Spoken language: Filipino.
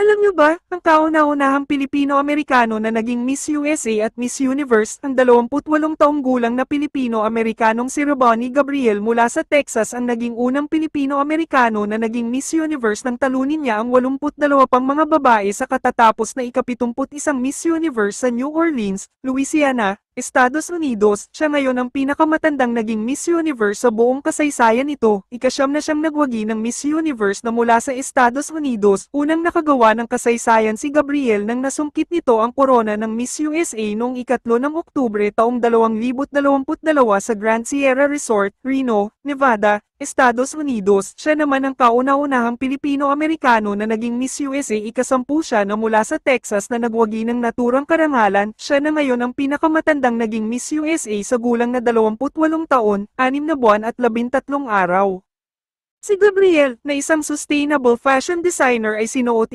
Alam niyo ba, ang kauna-unahang Pilipino-Amerikano na naging Miss USA at Miss Universe, ang 28 taong gulang na Pilipino-Amerikanong si Ronnie Gabriel mula sa Texas ang naging unang Pilipino-Amerikano na naging Miss Universe nang talunin niya ang 82 pang mga babae sa katatapos na ika-71 Miss Universe sa New Orleans, Louisiana, Estados Unidos. Siya ngayon ang pinakamatandang naging Miss Universe sa buong kasaysayan nito. Ika-siyam na siyang nagwagi ng Miss Universe na mula sa Estados Unidos. Unang nakagawa ng kasaysayan si Gabriel nang nasungkit nito ang korona ng Miss USA noong 3 ng Oktubre taong 2022 sa Grand Sierra Resort, Reno, Nevada, Estados Unidos. Siya naman ang kauna-unahang Pilipino-Amerikano na naging Miss USA. ika-10 siya na mula sa Texas na nagwagi ng naturang karangalan. Siya na ngayon ang pinakamatandang naging Miss USA sa gulang na 28 taon, 6 na buwan at 13 araw. Si Gabriel, na isang sustainable fashion designer ay sinuot